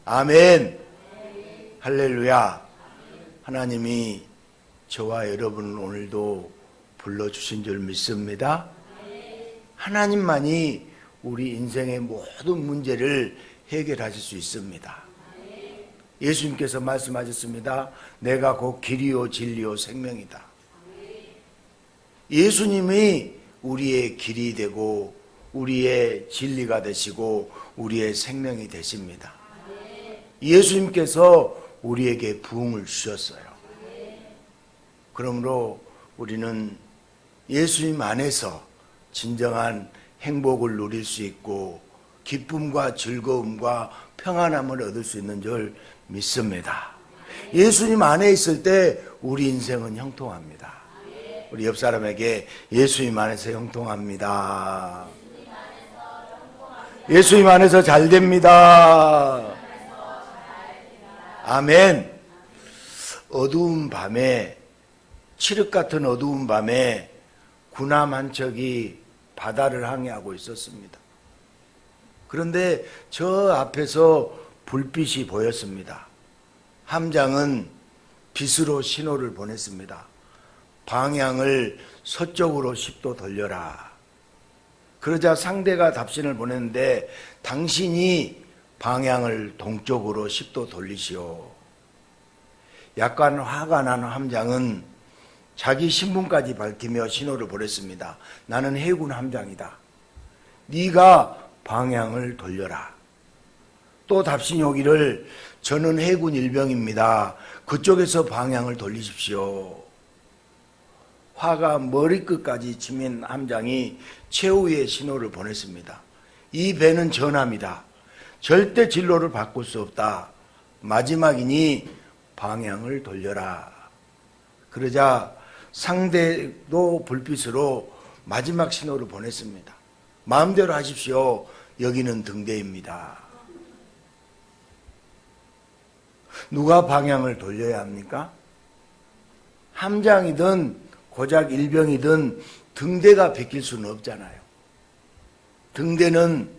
아멘. 할렐루야. 하나님이 저와 여러분을 오늘도 불러주신 줄 믿습니다. 하나님만이 우리 인생의 모든 문제를 해결하실 수 있습니다. 예수님께서 말씀하셨습니다. 내가 곧 길이요 진리요 생명이다. 예수님이 우리의 길이 되고 우리의 진리가 되시고 우리의 생명이 되십니다. 예수님께서 우리에게 부흥을 주셨어요. 그러므로 우리는 예수님 안에서 진정한 행복을 누릴 수 있고 기쁨과 즐거움과 평안함을 얻을 수 있는 줄 믿습니다. 예수님 안에 있을 때 우리 인생은 형통합니다. 우리 옆 사람에게 예수님 안에서 형통합니다. 예수님 안에서 잘 됩니다. 아멘. 어두운 밤에, 칠흑 같은 어두운 밤에 군함 한 척이 바다를 항해하고 있었습니다. 그런데 저 앞에서 불빛이 보였습니다. 함장은 빛으로 신호를 보냈습니다. 방향을 서쪽으로 10도 돌려라. 그러자 상대가 답신을 보냈는데 당신이 방향을 동쪽으로 10도 돌리시오. 약간 화가 난 함장은 자기 신분까지 밝히며 신호를 보냈습니다. 나는 해군 함장이다. 네가 방향을 돌려라. 또 답신이 오기를 저는 해군 일병입니다. 그쪽에서 방향을 돌리십시오. 화가 머리끝까지 치민 함장이 최후의 신호를 보냈습니다. 이 배는 전함이다. 절대 진로를 바꿀 수 없다. 마지막이니 방향을 돌려라. 그러자 상대도 불빛으로 마지막 신호를 보냈습니다. 마음대로 하십시오. 여기는 등대입니다. 누가 방향을 돌려야 합니까? 함장이든 고작 일병이든 등대가 베낄 수는 없잖아요. 등대는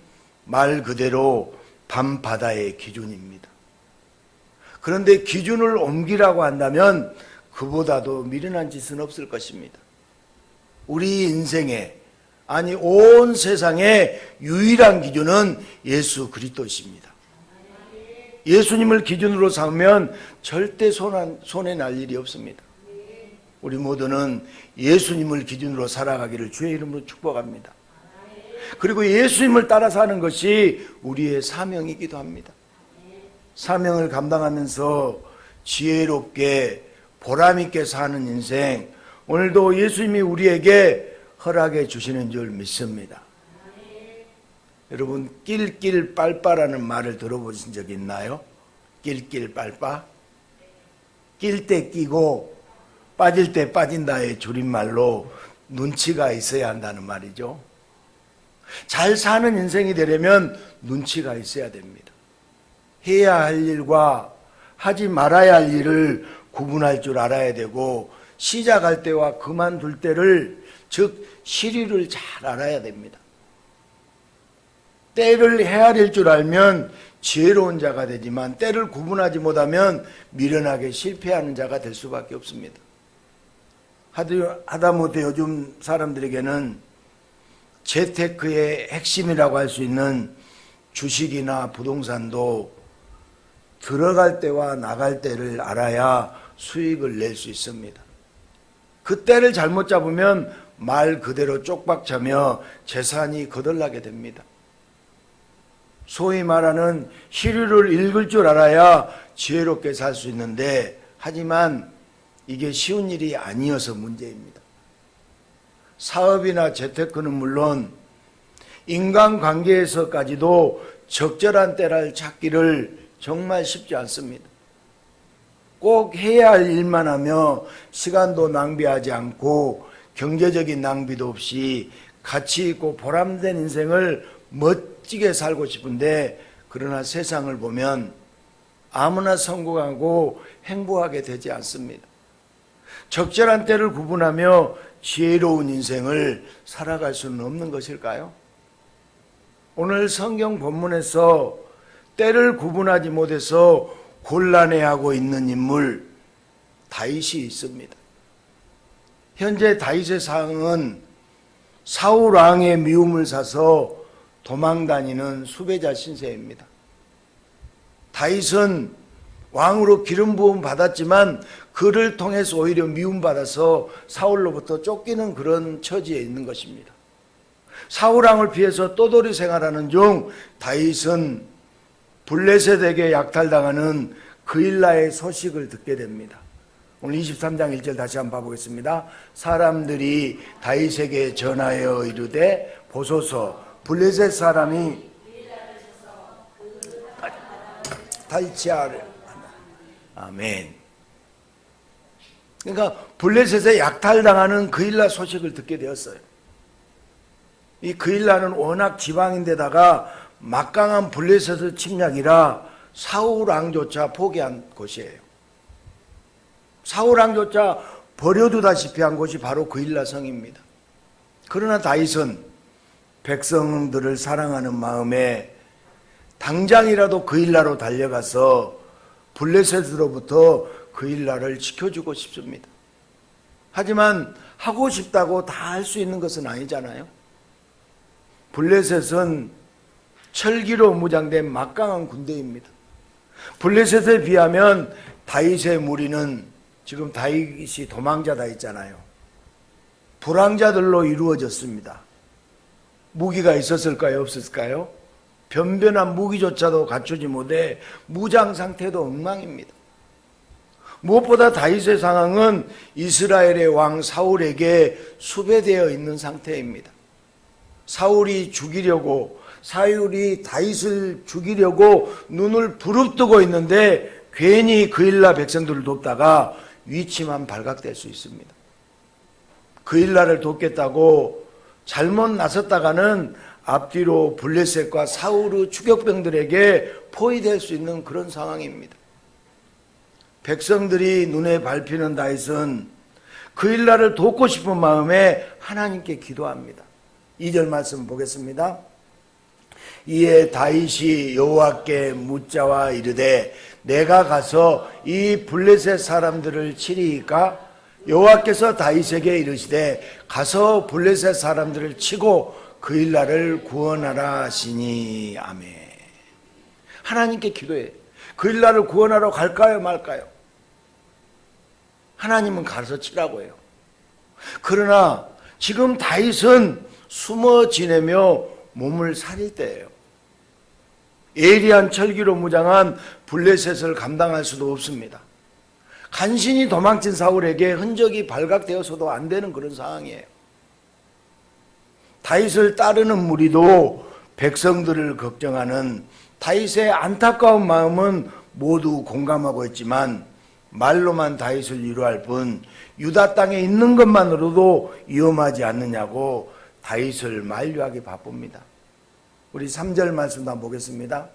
말 그대로 밤바다의 기준입니다. 그런데 기준을 옮기라고 한다면 그보다도 미련한 짓은 없을 것입니다. 우리 인생에, 아니 온 세상의 유일한 기준은 예수 그리스도이십니다. 예수님을 기준으로 삼으면 절대 손해 날 일이 없습니다. 우리 모두는 예수님을 기준으로 살아가기를 주의 이름으로 축복합니다. 그리고 예수님을 따라 사는 것이 우리의 사명이기도 합니다. 사명을 감당하면서 지혜롭게 보람있게 사는 인생, 오늘도 예수님이 우리에게 허락해 주시는 줄 믿습니다. 여러분, 낄낄빨빠라는 말을 들어보신 적 있나요? 낄낄빨빠? 낄 때 끼고 빠질 때 빠진다의 줄임말로 눈치가 있어야 한다는 말이죠. 잘 사는 인생이 되려면 눈치가 있어야 됩니다. 해야 할 일과 하지 말아야 할 일을 구분할 줄 알아야 되고 시작할 때와 그만둘 때를, 즉 시류를 잘 알아야 됩니다. 때를 헤아릴 줄 알면 지혜로운 자가 되지만 때를 구분하지 못하면 미련하게 실패하는 자가 될 수밖에 없습니다. 하다못해 요즘 사람들에게는 재테크의 핵심이라고 할 수 있는 주식이나 부동산도 들어갈 때와 나갈 때를 알아야 수익을 낼 수 있습니다. 그 때를 잘못 잡으면 말 그대로 쪽박차며 재산이 거덜나게 됩니다. 소위 말하는 시류를 읽을 줄 알아야 지혜롭게 살 수 있는데, 하지만 이게 쉬운 일이 아니어서 문제입니다. 사업이나 재테크는 물론 인간관계에서까지도 적절한 때를 찾기를 정말 쉽지 않습니다. 꼭 해야 할 일만 하며 시간도 낭비하지 않고 경제적인 낭비도 없이 가치 있고 보람된 인생을 멋지게 살고 싶은데, 그러나 세상을 보면 아무나 성공하고 행복하게 되지 않습니다. 적절한 때를 구분하며 지혜로운 인생을 살아갈 수는 없는 것일까요? 오늘 성경 본문에서 때를 구분하지 못해서 곤란해하고 있는 인물 다윗이 있습니다. 현재 다윗의 상황은 사울 왕의 미움을 사서 도망다니는 수배자 신세입니다. 다윗은 왕으로 기름 부음 받았지만 그를 통해서 오히려 미움받아서 사울로부터 쫓기는 그런 처지에 있는 것입니다. 사울 왕을 피해서 떠돌이 생활하는 중 다윗은 블레셋에게 약탈당하는 그일라의 소식을 듣게 됩니다. 오늘 23장 1절 다시 한번 봐보겠습니다. 사람들이 다윗에게 전하여 이르되 보소서 블레셋 사람이 다윗이야를 아멘. 그러니까 블레셋에 약탈당하는 그일라 소식을 듣게 되었어요. 이 그일라는 워낙 지방인데다가 막강한 블레셋의 침략이라 사울 왕조차 포기한 곳이에요. 사울 왕조차 버려두다시피 한 곳이 바로 그일라 성입니다. 그러나 다윗은 백성들을 사랑하는 마음에 당장이라도 그일라로 달려가서 블레셋으로부터 그일라를 지켜주고 싶습니다. 하지만 하고 싶다고 다 할 수 있는 것은 아니잖아요. 블레셋은 철기로 무장된 막강한 군대입니다. 블레셋에 비하면 다윗의 무리는 지금 다윗이 도망자다 있잖아요. 불황자들로 이루어졌습니다. 무기가 있었을까요? 없었을까요? 변변한 무기조차도 갖추지 못해 무장 상태도 엉망입니다. 무엇보다 다윗의 상황은 이스라엘의 왕 사울에게 수배되어 있는 상태입니다. 사울이 다윗을 죽이려고 눈을 부릅뜨고 있는데 괜히 그일라 백성들을 돕다가 위치만 발각될 수 있습니다. 그일라를 돕겠다고 잘못 나섰다가는 앞뒤로 블레셋과 사울의 추격병들에게 포위될 수 있는 그런 상황입니다. 백성들이 눈에 밟히는 다윗은 그일라를 돕고 싶은 마음에 하나님께 기도합니다. 2절 말씀 보겠습니다. 이에 다윗이 여호와께 묻자와 이르되 내가 가서 이 블레셋 사람들을 치리이까? 여호와께서 다윗에게 이르시되 가서 블레셋 사람들을 치고 그일라를 구원하라 하시니 아멘. 하나님께 기도해. 그일라를 구원하러 갈까요 말까요? 하나님은 가서 치라고 해요. 그러나 지금 다윗은 숨어 지내며 몸을 사릴 때예요. 예리한 철기로 무장한 블레셋을 감당할 수도 없습니다. 간신히 도망친 사울에게 흔적이 발각되어서도 안 되는 그런 상황이에요. 다윗을 따르는 무리도 백성들을 걱정하는 다윗의 안타까운 마음은 모두 공감하고 있지만 말로만 다윗을 위로할 뿐 유다 땅에 있는 것만으로도 위험하지 않느냐고 다윗을 만류하기 바쁩니다. 우리 3절 말씀도 한번 보겠습니다.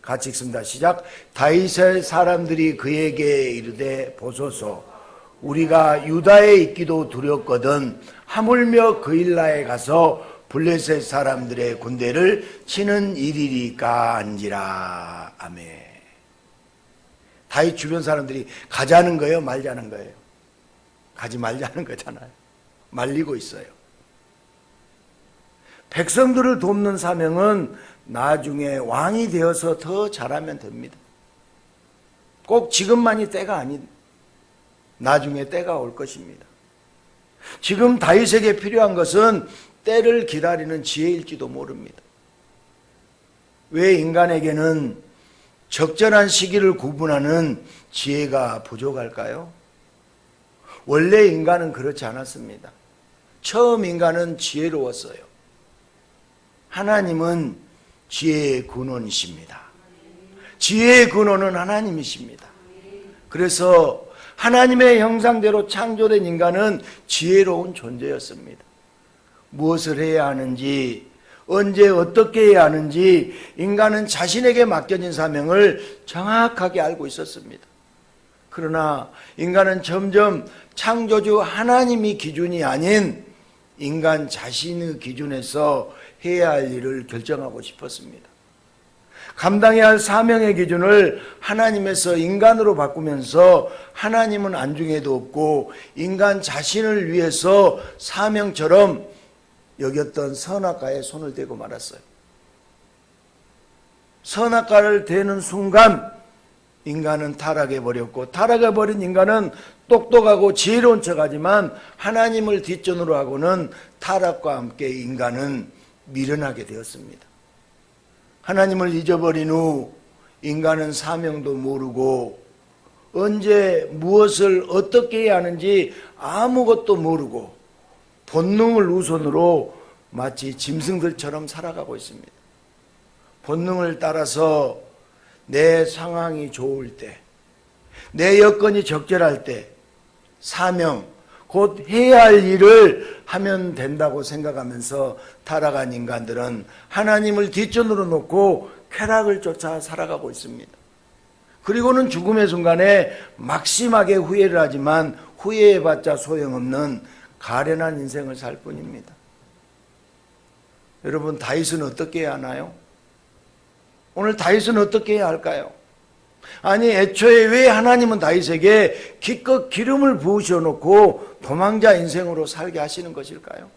같이 읽습니다. 시작. 다윗의 사람들이 그에게 이르되 보소서 우리가 유다에 있기도 두렵거든 하물며 그일라에 가서 블레셋 사람들의 군대를 치는 일이리까 한지라. 아멘. 다윗 주변 사람들이 가자는 거예요, 말자는 거예요? 가지 말자는 거잖아요. 말리고 있어요. 백성들을 돕는 사명은 나중에 왕이 되어서 더 잘하면 됩니다. 꼭 지금만이 때가 아닌 나중에 때가 올 것입니다. 지금 다윗에게 필요한 것은 때를 기다리는 지혜일지도 모릅니다. 왜 인간에게는 적절한 시기를 구분하는 지혜가 부족할까요? 원래 인간은 그렇지 않았습니다. 처음 인간은 지혜로웠어요. 하나님은 지혜의 근원이십니다. 지혜의 근원은 하나님이십니다. 그래서 하나님의 형상대로 창조된 인간은 지혜로운 존재였습니다. 무엇을 해야 하는지, 언제 어떻게 해야 하는지 인간은 자신에게 맡겨진 사명을 정확하게 알고 있었습니다. 그러나 인간은 점점 창조주 하나님이 기준이 아닌 인간 자신의 기준에서 해야 할 일을 결정하고 싶었습니다. 감당해야 할 사명의 기준을 하나님에서 인간으로 바꾸면서 하나님은 안중에도 없고 인간 자신을 위해서 사명처럼 여겼던 선악과에 손을 대고 말았어요. 선악과를 대는 순간 인간은 타락해버렸고, 타락해버린 인간은 똑똑하고 지혜로운 척하지만 하나님을 뒷전으로 하고는 타락과 함께 인간은 미련하게 되었습니다. 하나님을 잊어버린 후 인간은 사명도 모르고 언제 무엇을 어떻게 해야 하는지 아무것도 모르고 본능을 우선으로 마치 짐승들처럼 살아가고 있습니다. 본능을 따라서 내 상황이 좋을 때, 내 여건이 적절할 때 사명, 곧 해야 할 일을 하면 된다고 생각하면서 타락한 인간들은 하나님을 뒷전으로 놓고 쾌락을 쫓아 살아가고 있습니다. 그리고는 죽음의 순간에 막심하게 후회를 하지만 후회해봤자 소용없는 가련한 인생을 살 뿐입니다. 여러분, 다윗은 어떻게 해야 하나요? 오늘 다윗은 어떻게 해야 할까요? 아니, 애초에 왜 하나님은 다윗에게 기껏 기름을 부으셔 놓고 도망자 인생으로 살게 하시는 것일까요?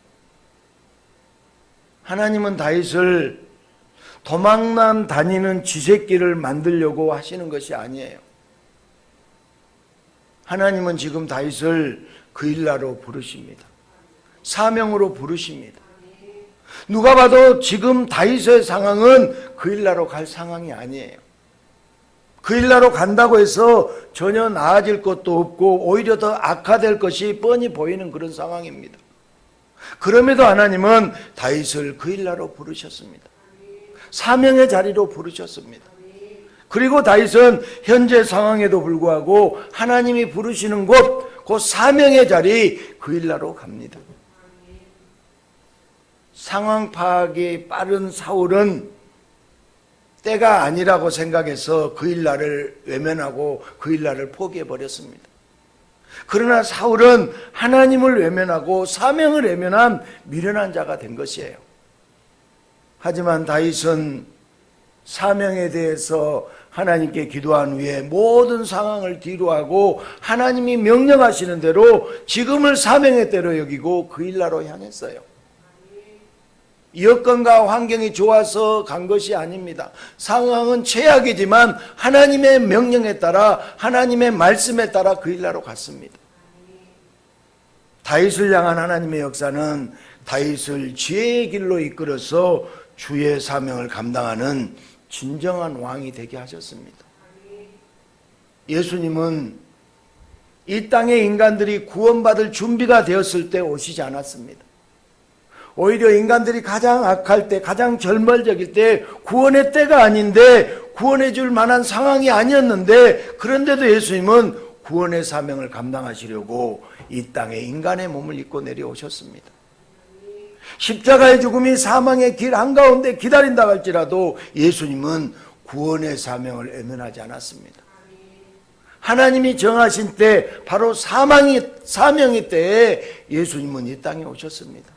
하나님은 다윗을 도망난 다니는 쥐새끼를 만들려고 하시는 것이 아니에요. 하나님은 지금 다윗을 그 일나로 부르십니다. 사명으로 부르십니다. 누가 봐도 지금 다윗의 상황은 그 일나로 갈 상황이 아니에요. 그 일나로 간다고 해서 전혀 나아질 것도 없고 오히려 더 악화될 것이 뻔히 보이는 그런 상황입니다. 그럼에도 하나님은 다윗을 그 일나로 부르셨습니다. 사명의 자리로 부르셨습니다. 그리고 다윗은 현재 상황에도 불구하고 하나님이 부르시는 곳, 그 사명의 자리, 그 일나로 갑니다. 상황 파악이 빠른 사울은 때가 아니라고 생각해서 그 일날을 외면하고 그 일날을 포기해버렸습니다. 그러나 사울은 하나님을 외면하고 사명을 외면한 미련한 자가 된 것이에요. 하지만 다윗은 사명에 대해서 하나님께 기도한 후에 모든 상황을 뒤로하고 하나님이 명령하시는 대로 지금을 사명의 때로 여기고 그 일나로 향했어요. 여건과 환경이 좋아서 간 것이 아닙니다. 상황은 최악이지만 하나님의 명령에 따라 하나님의 말씀에 따라 그 일나로 갔습니다. 다윗을 향한 하나님의 역사는 다윗을 지혜의 길로 이끌어서 주의 사명을 감당하는 진정한 왕이 되게 하셨습니다. 예수님은 이 땅의 인간들이 구원받을 준비가 되었을 때 오시지 않았습니다. 오히려 인간들이 가장 악할 때, 가장 절멸적일 때 구원의 때가 아닌데 구원해 줄 만한 상황이 아니었는데 그런데도 예수님은 구원의 사명을 감당하시려고 이 땅에 인간의 몸을 입고 내려오셨습니다. 십자가의 죽음이 사망의 길 한가운데 기다린다 할지라도 예수님은 구원의 사명을 외면하지 않았습니다. 하나님이 정하신 때 바로 사명의 때에 예수님은 이 땅에 오셨습니다.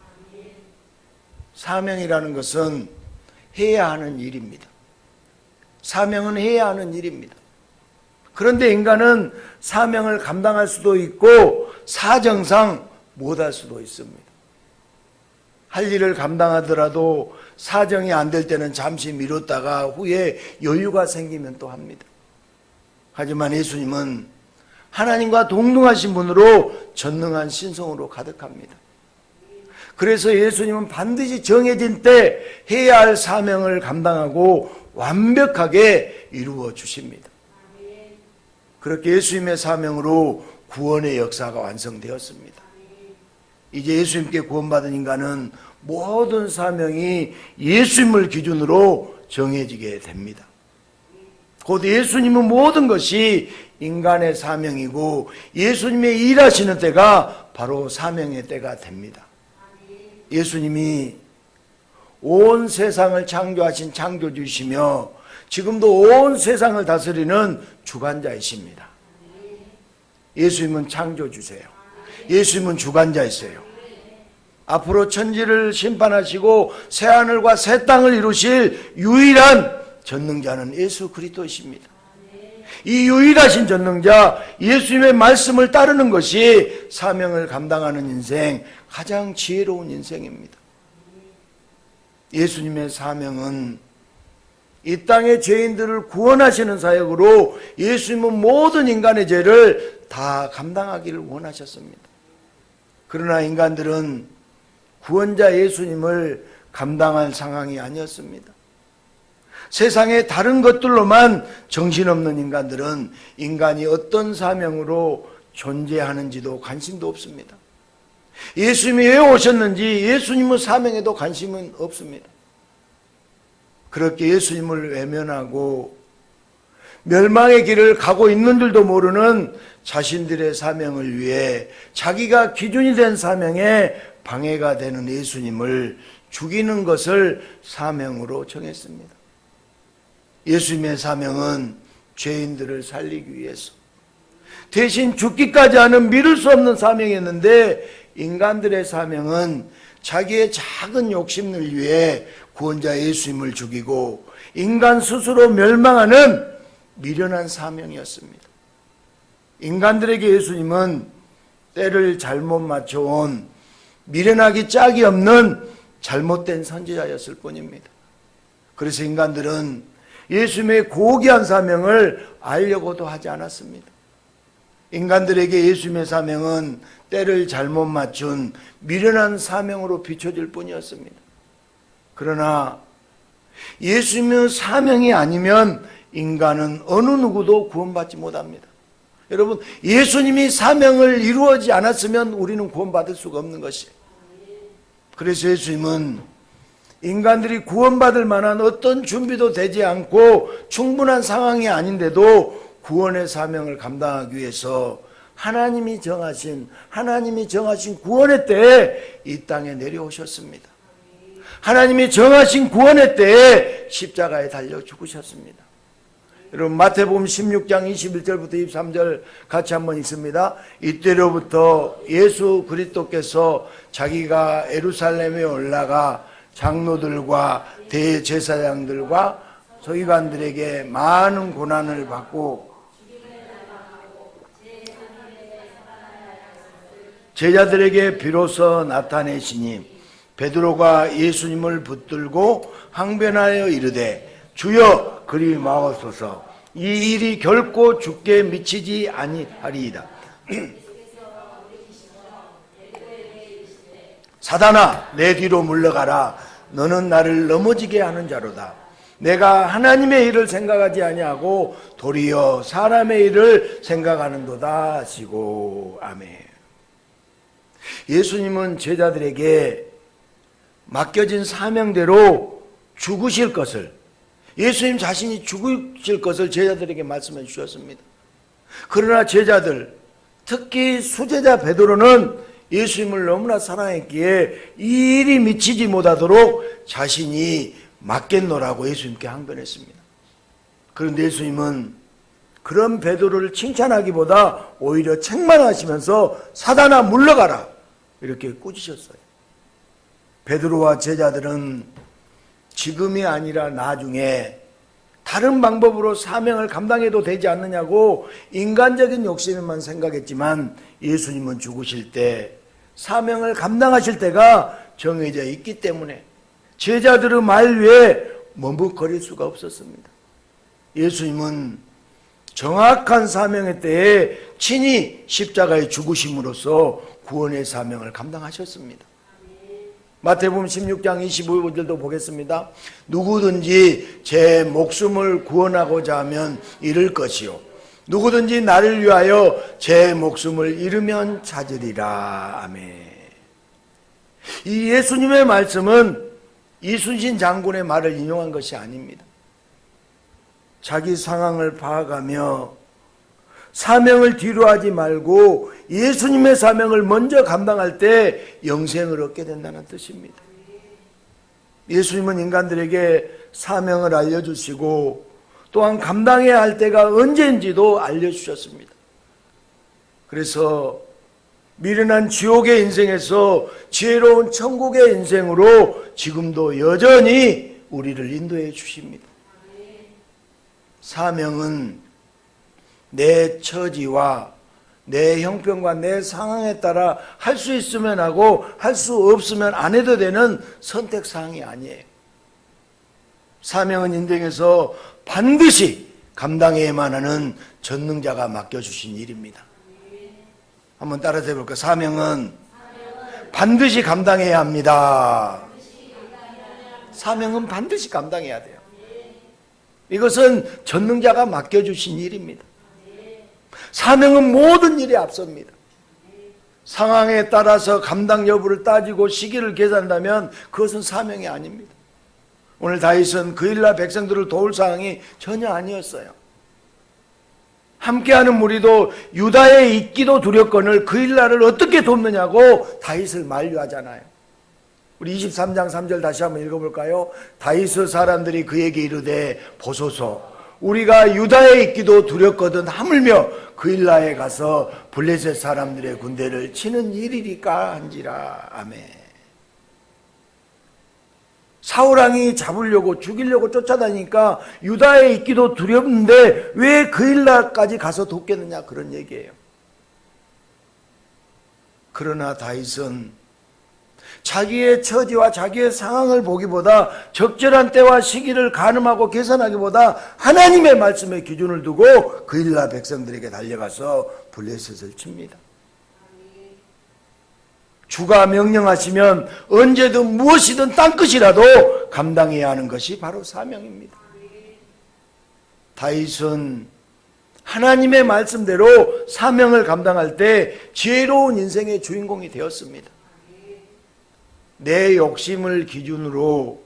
사명이라는 것은 해야 하는 일입니다. 사명은 해야 하는 일입니다. 그런데 인간은 사명을 감당할 수도 있고 사정상 못할 수도 있습니다. 할 일을 감당하더라도 사정이 안 될 때는 잠시 미뤘다가 후에 여유가 생기면 또 합니다. 하지만 예수님은 하나님과 동등하신 분으로 전능한 신성으로 가득합니다. 그래서 예수님은 반드시 정해진 때 해야 할 사명을 감당하고 완벽하게 이루어 주십니다. 그렇게 예수님의 사명으로 구원의 역사가 완성되었습니다. 이제 예수님께 구원받은 인간은 모든 사명이 예수님을 기준으로 정해지게 됩니다. 곧 예수님은 모든 것이 인간의 사명이고 예수님의 일하시는 때가 바로 사명의 때가 됩니다. 예수님이 온 세상을 창조하신 창조주이시며 지금도 온 세상을 다스리는 주관자이십니다. 예수님은 창조주세요. 예수님은 주관자이세요. 앞으로 천지를 심판하시고 새하늘과 새 땅을 이루실 유일한 전능자는 예수 그리스도이십니다. 이 유일하신 전능자 예수님의 말씀을 따르는 것이 사명을 감당하는 인생, 가장 지혜로운 인생입니다. 예수님의 사명은 이 땅의 죄인들을 구원하시는 사역으로 예수님은 모든 인간의 죄를 다 감당하기를 원하셨습니다. 그러나 인간들은 구원자 예수님을 감당할 상황이 아니었습니다. 세상의 다른 것들로만 정신없는 인간들은 인간이 어떤 사명으로 존재하는지도 관심도 없습니다. 예수님이 왜 오셨는지 예수님의 사명에도 관심은 없습니다. 그렇게 예수님을 외면하고 멸망의 길을 가고 있는 줄도 모르는 자신들의 사명을 위해 자기가 기준이 된 사명에 방해가 되는 예수님을 죽이는 것을 사명으로 정했습니다. 예수님의 사명은 죄인들을 살리기 위해서 대신 죽기까지 하는 미룰 수 없는 사명이었는데, 인간들의 사명은 자기의 작은 욕심을 위해 구원자 예수님을 죽이고 인간 스스로 멸망하는 미련한 사명이었습니다. 인간들에게 예수님은 때를 잘못 맞춰온 미련하기 짝이 없는 잘못된 선지자였을 뿐입니다. 그래서 인간들은 예수님의 고귀한 사명을 알려고도 하지 않았습니다. 인간들에게 예수님의 사명은 때를 잘못 맞춘 미련한 사명으로 비춰질 뿐이었습니다. 그러나 예수님의 사명이 아니면 인간은 어느 누구도 구원받지 못합니다. 여러분, 예수님이 사명을 이루어지 않았으면 우리는 구원받을 수가 없는 것이에요. 그래서 예수님은 인간들이 구원받을 만한 어떤 준비도 되지 않고 충분한 상황이 아닌데도 구원의 사명을 감당하기 위해서 하나님이 정하신 구원의 때에 이 땅에 내려오셨습니다. 하나님이 정하신 구원의 때에 십자가에 달려 죽으셨습니다. 여러분, 마태복음 16장 21절부터 23절 같이 한번 읽습니다. 이때로부터 예수 그리스도께서 자기가 예루살렘에 올라가 장로들과 대제사장들과 서기관들에게 많은 고난을 받고 제자들에게 비로소 나타내시니 베드로가 예수님을 붙들고 항변하여 이르되 주여 그리 마옵소서, 이 일이 결코 죽게 미치지 아니하리이다. 사단아, 내 뒤로 물러가라. 너는 나를 넘어지게 하는 자로다. 내가 하나님의 일을 생각하지 아니하고 도리어 사람의 일을 생각하는도다 하시고. 아멘. 예수님은 제자들에게 맡겨진 사명대로 죽으실 것을, 예수님 자신이 죽으실 것을 제자들에게 말씀해 주셨습니다. 그러나 제자들, 특히 수제자 베드로는 예수님을 너무나 사랑했기에 이 일이 미치지 못하도록 자신이 맡겠노라고 예수님께 항변했습니다. 그런데 예수님은 그런 베드로를 칭찬하기보다 오히려 책망하시면서 사단아 물러가라 이렇게 꾸짖으셨어요. 베드로와 제자들은 지금이 아니라 나중에 다른 방법으로 사명을 감당해도 되지 않느냐고 인간적인 욕심에만 생각했지만, 예수님은 죽으실 때 사명을 감당하실 때가 정해져 있기 때문에 제자들의 말 위에 머뭇거릴 수가 없었습니다. 예수님은 정확한 사명의 때에 친히 십자가에 죽으심으로써 구원의 사명을 감당하셨습니다. 마태복음 16장 25절도 보겠습니다. 누구든지 제 목숨을 구원하고자 하면 잃을 것이요, 누구든지 나를 위하여 제 목숨을 잃으면 찾으리라. 아멘. 이 예수님의 말씀은 이순신 장군의 말을 인용한 것이 아닙니다. 자기 상황을 파악하며 사명을 뒤로하지 말고 예수님의 사명을 먼저 감당할 때 영생을 얻게 된다는 뜻입니다. 예수님은 인간들에게 사명을 알려주시고 또한 감당해야 할 때가 언제인지도 알려주셨습니다. 그래서 미련한 지옥의 인생에서 지혜로운 천국의 인생으로 지금도 여전히 우리를 인도해 주십니다. 사명은 내 처지와 내 형편과 내 상황에 따라 할 수 있으면 하고 할 수 없으면 안 해도 되는 선택사항이 아니에요. 사명은 인생에서 반드시 감당해야만 하는 전능자가 맡겨주신 일입니다. 한번 따라서 해볼까요? 사명은 반드시 감당해야 합니다. 사명은 반드시 감당해야 돼요. 이것은 전능자가 맡겨주신 일입니다. 사명은 모든 일에 앞섭니다. 상황에 따라서 감당 여부를 따지고 시기를 계산한다면 그것은 사명이 아닙니다. 오늘 다윗은 그일라 백성들을 도울 상황이 전혀 아니었어요. 함께하는 무리도 유다에 있기도 두렵거늘 그일라를 어떻게 돕느냐고 다윗을 만류하잖아요. 우리 23장 3절 다시 한번 읽어볼까요? 다윗의 사람들이 그에게 이르되 보소서 우리가 유다에 있기도 두렵거든 하물며 그일라에 가서 블레셋 사람들의 군대를 치는 일이리까 한지라. 아멘. 사울왕이 잡으려고 죽이려고 쫓아다니니까 유다에 있기도 두렵는데 왜 그일라까지 가서 돕겠느냐 그런 얘기예요. 그러나 다윗은 자기의 처지와 자기의 상황을 보기보다 적절한 때와 시기를 가늠하고 계산하기보다 하나님의 말씀에 기준을 두고 그일라 백성들에게 달려가서 블레셋을 칩니다. 주가 명령하시면 언제든 무엇이든 땅끝이라도 감당해야 하는 것이 바로 사명입니다. 다윗은 하나님의 말씀대로 사명을 감당할 때 지혜로운 인생의 주인공이 되었습니다. 내 욕심을 기준으로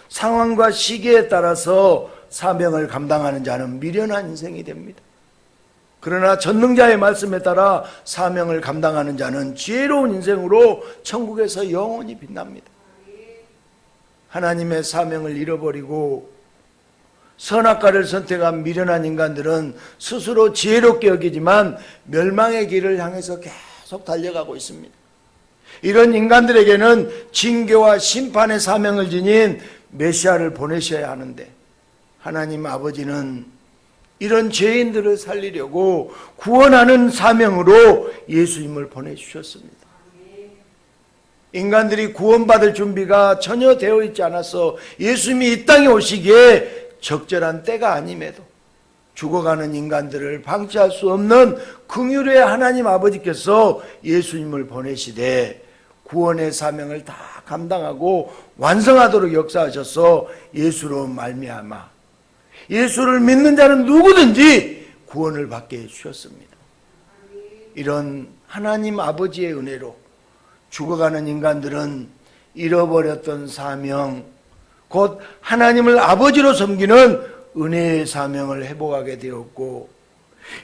상황과 시기에 따라서 사명을 감당하는 자는 미련한 인생이 됩니다. 그러나 전능자의 말씀에 따라 사명을 감당하는 자는 지혜로운 인생으로 천국에서 영원히 빛납니다. 하나님의 사명을 잃어버리고 선악과를 선택한 미련한 인간들은 스스로 지혜롭게 여기지만 멸망의 길을 향해서 계속 달려가고 있습니다. 이런 인간들에게는 징계와 심판의 사명을 지닌 메시아를 보내셔야 하는데 하나님 아버지는 이런 죄인들을 살리려고 구원하는 사명으로 예수님을 보내주셨습니다. 인간들이 구원받을 준비가 전혀 되어 있지 않아서 예수님이 이 땅에 오시기에 적절한 때가 아님에도 죽어가는 인간들을 방치할 수 없는 긍휼의 하나님 아버지께서 예수님을 보내시되 구원의 사명을 다 감당하고 완성하도록 역사하셔서 예수로 말미암아 예수를 믿는 자는 누구든지 구원을 받게 해주셨습니다. 이런 하나님 아버지의 은혜로 죽어가는 인간들은 잃어버렸던 사명, 곧 하나님을 아버지로 섬기는 은혜의 사명을 회복하게 되었고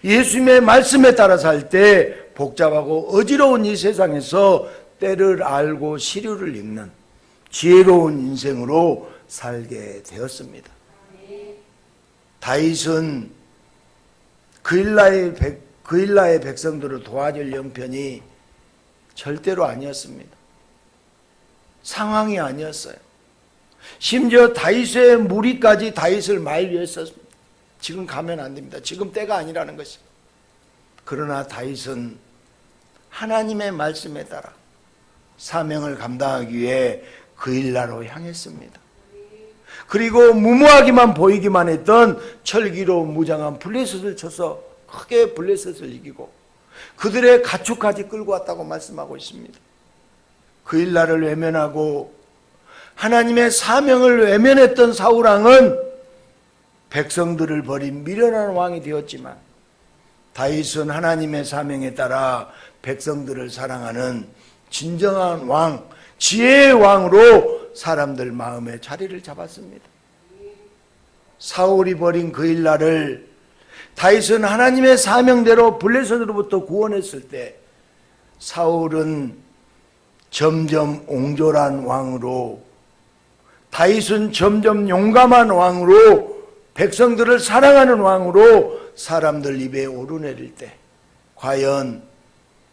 예수님의 말씀에 따라 살 때 복잡하고 어지러운 이 세상에서 때를 알고 시류를 읽는 지혜로운 인생으로 살게 되었습니다. 다윗은 그일라의 백성들을 도와줄 형편이 절대로 아니었습니다. 상황이 아니었어요. 심지어 다윗의 무리까지 다윗을 만류했었습니다. 지금 가면 안 됩니다. 지금 때가 아니라는 것입니다. 그러나 다윗은 하나님의 말씀에 따라 사명을 감당하기 위해 그일라로 향했습니다. 그리고 무모하기만 보이기만 했던 철기로 무장한 블레셋을 쳐서 크게 블레셋을 이기고 그들의 가축까지 끌고 왔다고 말씀하고 있습니다. 그일라를 외면하고 하나님의 사명을 외면했던 사울왕은 백성들을 버린 미련한 왕이 되었지만 다윗은 하나님의 사명에 따라 백성들을 사랑하는 진정한 왕, 지혜의 왕으로 사람들 마음에 자리를 잡았습니다. 사울이 버린 그일라를 다윗은 하나님의 사명대로 블레셋으로부터 구원했을 때 사울은 점점 옹졸한 왕으로 다윗은 점점 용감한 왕으로 백성들을 사랑하는 왕으로 사람들 입에 오르내릴 때 과연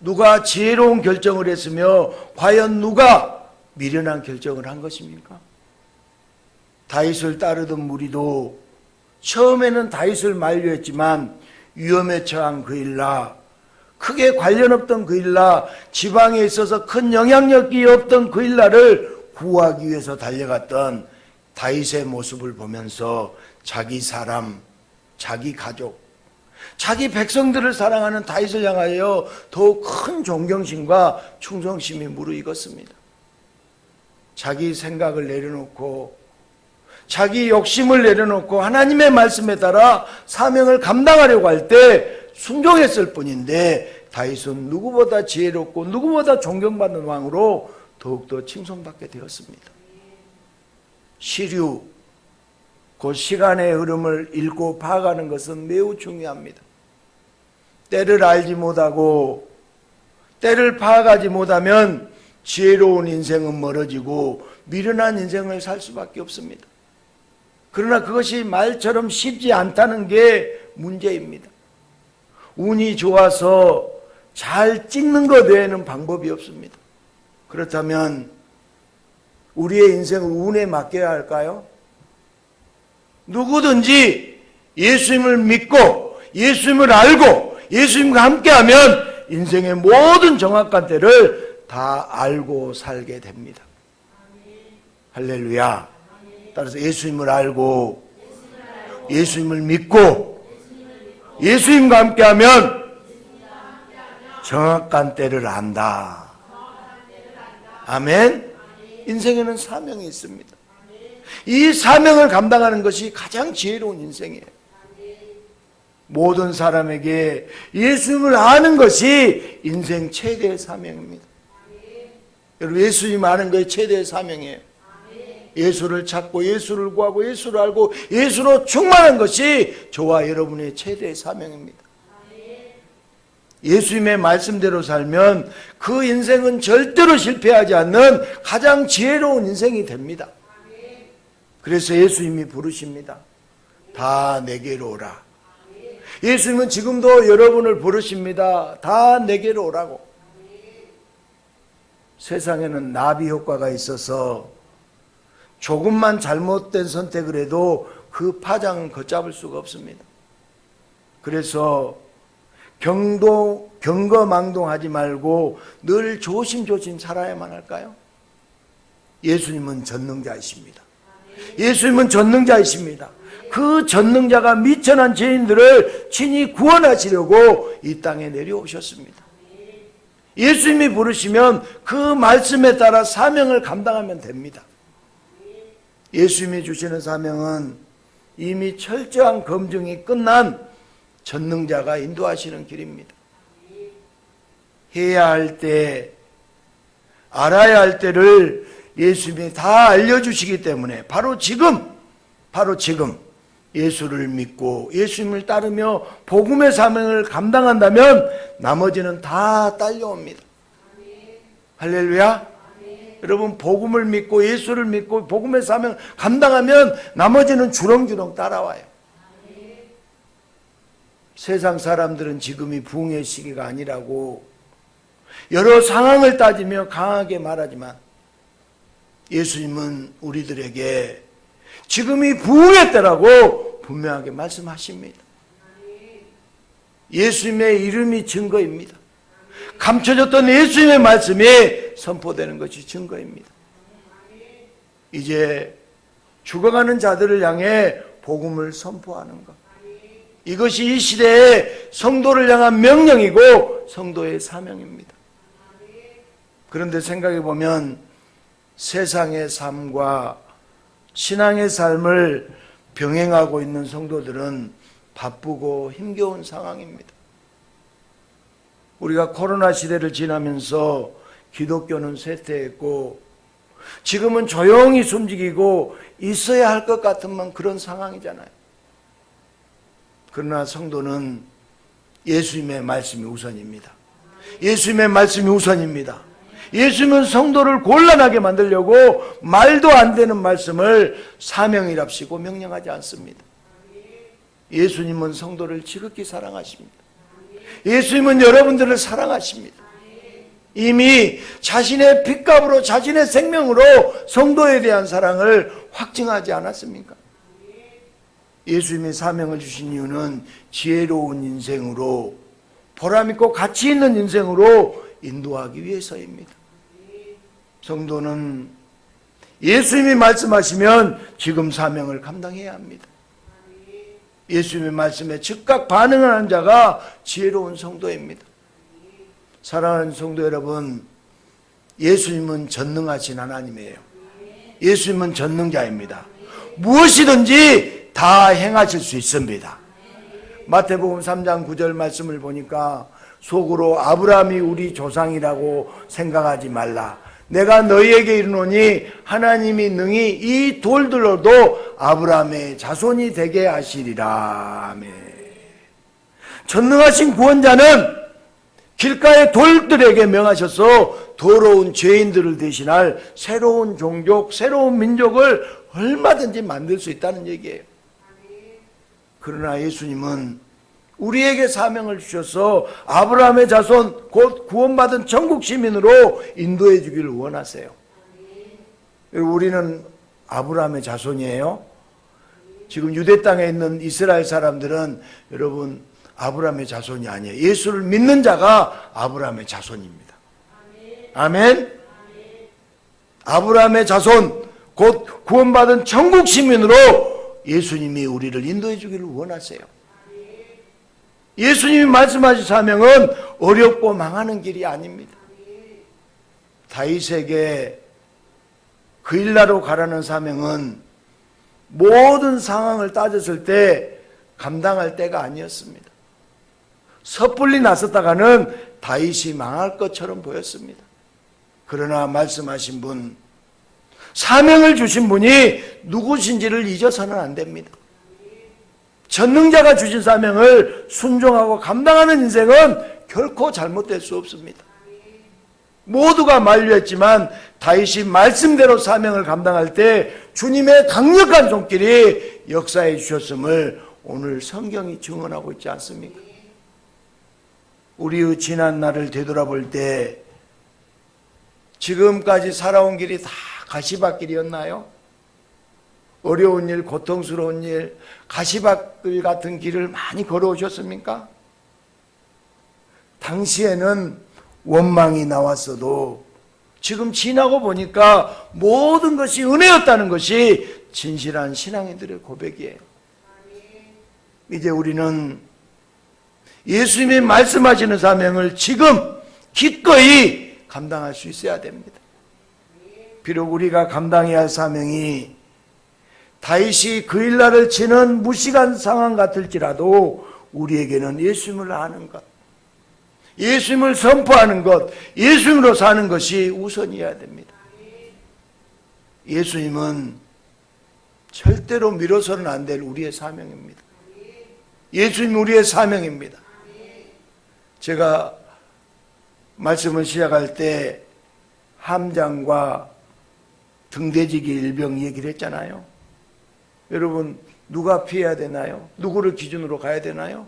누가 지혜로운 결정을 했으며 과연 누가 미련한 결정을 한 것입니까? 다윗을 따르던 무리도 처음에는 다윗을 만류했지만 위험에 처한 그일라, 크게 관련 없던 그일라, 지방에 있어서 큰 영향력이 없던 그일라를 구하기 위해서 달려갔던 다윗의 모습을 보면서 자기 사람, 자기 가족, 자기 백성들을 사랑하는 다윗을 향하여 더욱 큰 존경심과 충성심이 무르익었습니다. 자기 생각을 내려놓고 자기 욕심을 내려놓고 하나님의 말씀에 따라 사명을 감당하려고 할 때 순종했을 뿐인데 다윗은 누구보다 지혜롭고 누구보다 존경받는 왕으로 더욱더 칭송받게 되었습니다. 시류, 그 시간의 흐름을 읽고 파악하는 것은 매우 중요합니다. 때를 알지 못하고 때를 파악하지 못하면 지혜로운 인생은 멀어지고 미련한 인생을 살 수밖에 없습니다. 그러나 그것이 말처럼 쉽지 않다는 게 문제입니다. 운이 좋아서 잘 찍는 것 외에는 방법이 없습니다. 그렇다면 우리의 인생을 운에 맡겨야 할까요? 누구든지 예수님을 믿고 예수님을 알고 예수님과 함께하면 인생의 모든 정확한 때를 다 알고 살게 됩니다. 할렐루야. 따라서 예수님을 알고 예수님을 믿고 예수님과 함께하면 정확한 때를 안다. 아멘. 인생에는 사명이 있습니다. 이 사명을 감당하는 것이 가장 지혜로운 인생이에요. 모든 사람에게 예수님을 아는 것이 인생 최대의 사명입니다. 여러분, 예수님 아는 것이 최대의 사명이에요. 예수를 찾고 예수를 구하고 예수를 알고 예수로 충만한 것이 저와 여러분의 최대의 사명입니다. 예수님의 말씀대로 살면 그 인생은 절대로 실패하지 않는 가장 지혜로운 인생이 됩니다. 그래서 예수님이 부르십니다. 다 내게로 오라. 예수님은 지금도 여러분을 부르십니다. 다 내게로 오라고. 세상에는 나비 효과가 있어서 조금만 잘못된 선택을 해도 그 파장은 걷잡을 수가 없습니다. 그래서 경거망동하지 말고 늘 조심조심 살아야만 할까요? 예수님은 전능자이십니다. 예수님은 전능자이십니다. 그 전능자가 미천한 죄인들을 친히 구원하시려고 이 땅에 내려오셨습니다. 예수님이 부르시면 그 말씀에 따라 사명을 감당하면 됩니다. 예수님이 주시는 사명은 이미 철저한 검증이 끝난 전능자가 인도하시는 길입니다. 해야 할 때, 알아야 할 때를 예수님이 다 알려주시기 때문에 바로 지금 예수를 믿고 예수님을 따르며 복음의 사명을 감당한다면 나머지는 다 딸려옵니다. 할렐루야. 여러분, 복음을 믿고 예수를 믿고 복음의 사명을 감당하면 나머지는 주렁주렁 따라와요. 세상 사람들은 지금이 부흥의 시기가 아니라고 여러 상황을 따지며 강하게 말하지만 예수님은 우리들에게 지금이 부흥의 때라고 분명하게 말씀하십니다. 예수님의 이름이 증거입니다. 감춰졌던 예수님의 말씀이 선포되는 것이 증거입니다. 이제 죽어가는 자들을 향해 복음을 선포하는 것, 이것이 이 시대의 성도를 향한 명령이고 성도의 사명입니다. 그런데 생각해 보면 세상의 삶과 신앙의 삶을 병행하고 있는 성도들은 바쁘고 힘겨운 상황입니다. 우리가 코로나 시대를 지나면서 기독교는 쇠퇴했고 지금은 조용히 숨지기고 있어야 할 것 같으면 그런 상황이잖아요. 그러나 성도는 예수님의 말씀이 우선입니다. 예수님의 말씀이 우선입니다. 예수님은 성도를 곤란하게 만들려고 말도 안 되는 말씀을 사명이랍시고 명령하지 않습니다. 예수님은 성도를 지극히 사랑하십니다. 예수님은 여러분들을 사랑하십니다. 이미 자신의 핏값으로 자신의 생명으로 성도에 대한 사랑을 확증하지 않았습니까? 예수님의 사명을 주신 이유는 지혜로운 인생으로, 보람있고 가치 있는 인생으로 인도하기 위해서입니다. 성도는 예수님이 말씀하시면 지금 사명을 감당해야 합니다. 예수님의 말씀에 즉각 반응하는 자가 지혜로운 성도입니다. 사랑하는 성도 여러분, 예수님은 전능하신 하나님이에요. 예수님은 전능자입니다. 무엇이든지 다 행하실 수 있습니다. 마태복음 3장 9절 말씀을 보니까 속으로 아브라함이 우리 조상이라고 생각하지 말라. 내가 너희에게 이르노니 하나님이 능히 이 돌들로도 아브라함의 자손이 되게 하시리라. 아멘. 전능하신 구원자는 길가의 돌들에게 명하셔서 더러운 죄인들을 대신할 새로운 종족, 새로운 민족을 얼마든지 만들 수 있다는 얘기예요. 그러나 예수님은 우리에게 사명을 주셔서 아브라함의 자손, 곧 구원받은 천국 시민으로 인도해 주기를 원하세요. 우리는 아브라함의 자손이에요. 지금 유대 땅에 있는 이스라엘 사람들은 여러분 아브라함의 자손이 아니에요. 예수를 믿는 자가 아브라함의 자손입니다. 아멘. 아브라함의 자손, 곧 구원받은 천국 시민으로 예수님이 우리를 인도해 주기를 원하세요. 예수님이 말씀하신 사명은 어렵고 망하는 길이 아닙니다. 다윗에게 그일라로 가라는 사명은 모든 상황을 따졌을 때 감당할 때가 아니었습니다. 섣불리 나섰다가는 다윗이 망할 것처럼 보였습니다. 그러나 말씀하신 분, 사명을 주신 분이 누구신지를 잊어서는 안 됩니다. 전능자가 주신 사명을 순종하고 감당하는 인생은 결코 잘못될 수 없습니다. 모두가 만류했지만 다윗이 말씀대로 사명을 감당할 때 주님의 강력한 손길이 역사해 주셨음을 오늘 성경이 증언하고 있지 않습니까? 우리의 지난 날을 되돌아볼 때 지금까지 살아온 길이 다 가시밭길이었나요? 어려운 일, 고통스러운 일, 가시밭길 같은 길을 많이 걸어오셨습니까? 당시에는 원망이 나왔어도 지금 지나고 보니까 모든 것이 은혜였다는 것이 진실한 신앙인들의 고백이에요. 이제 우리는 예수님이 말씀하시는 사명을 지금 기꺼이 감당할 수 있어야 됩니다. 비록 우리가 감당해야 할 사명이 다윗이 그일라를 치는 무식한 상황 같을지라도 우리에게는 예수님을 아는 것, 예수님을 선포하는 것, 예수님으로 사는 것이 우선이어야 됩니다. 예수님은 절대로 미뤄서는 안 될 우리의 사명입니다. 예수님이 우리의 사명입니다. 제가 말씀을 시작할 때 함장과 등대지기 일병 얘기를 했잖아요. 여러분, 누가 피해야 되나요? 누구를 기준으로 가야 되나요?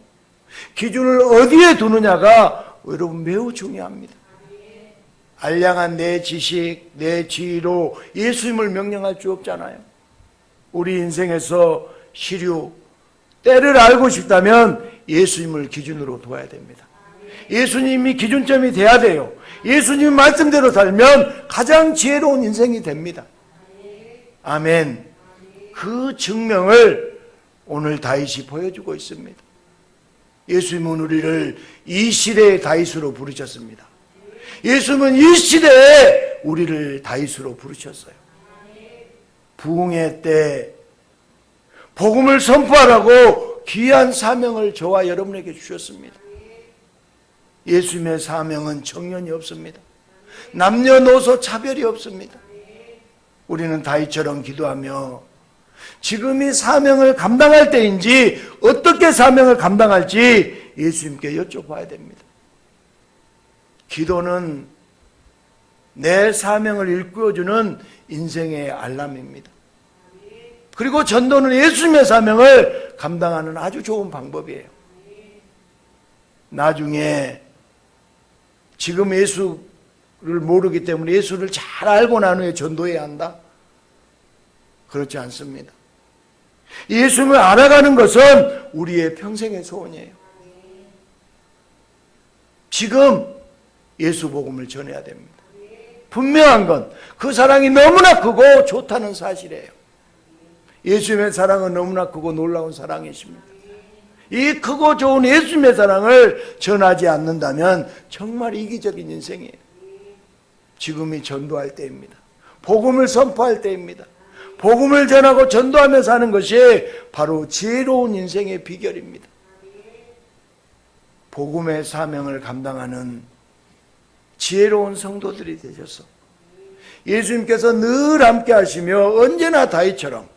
기준을 어디에 두느냐가 여러분 매우 중요합니다. 알량한 내 지식, 내 지위로 예수님을 명령할 수 없잖아요. 우리 인생에서 시류, 때를 알고 싶다면 예수님을 기준으로 둬야 됩니다. 예수님이 기준점이 돼야 돼요. 예수님 말씀대로 살면 가장 지혜로운 인생이 됩니다. 아멘. 그 증명을 오늘 다윗이 보여주고 있습니다. 예수님은 우리를 이 시대의 다윗으로 부르셨습니다. 예수님은 이 시대에 우리를 다윗으로 부르셨어요. 부흥회 때 복음을 선포하라고 귀한 사명을 저와 여러분에게 주셨습니다. 예수님의 사명은 청년이 없습니다. 남녀노소 차별이 없습니다. 우리는 다윗처럼 기도하며 지금이 사명을 감당할 때인지 어떻게 사명을 감당할지 예수님께 여쭤봐야 됩니다. 기도는 내 사명을 일구어주는 인생의 알람입니다. 그리고 전도는 예수님의 사명을 감당하는 아주 좋은 방법이에요. 나중에 지금 예수를 모르기 때문에 예수를 잘 알고 난 후에 전도해야 한다? 그렇지 않습니다. 예수님을 알아가는 것은 우리의 평생의 소원이에요. 지금 예수 복음을 전해야 됩니다. 분명한 건 그 사랑이 너무나 크고 좋다는 사실이에요. 예수님의 사랑은 너무나 크고 놀라운 사랑이십니다. 이 크고 좋은 예수님의 사랑을 전하지 않는다면 정말 이기적인 인생이에요. 지금이 전도할 때입니다. 복음을 선포할 때입니다. 복음을 전하고 전도하며 사는 것이 바로 지혜로운 인생의 비결입니다. 복음의 사명을 감당하는 지혜로운 성도들이 되셔서 예수님께서 늘 함께 하시며 언제나 다윗처럼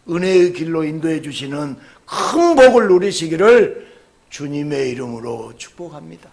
은혜의 길로 인도해 주시는 큰 복을 누리시기를 주님의 이름으로 축복합니다.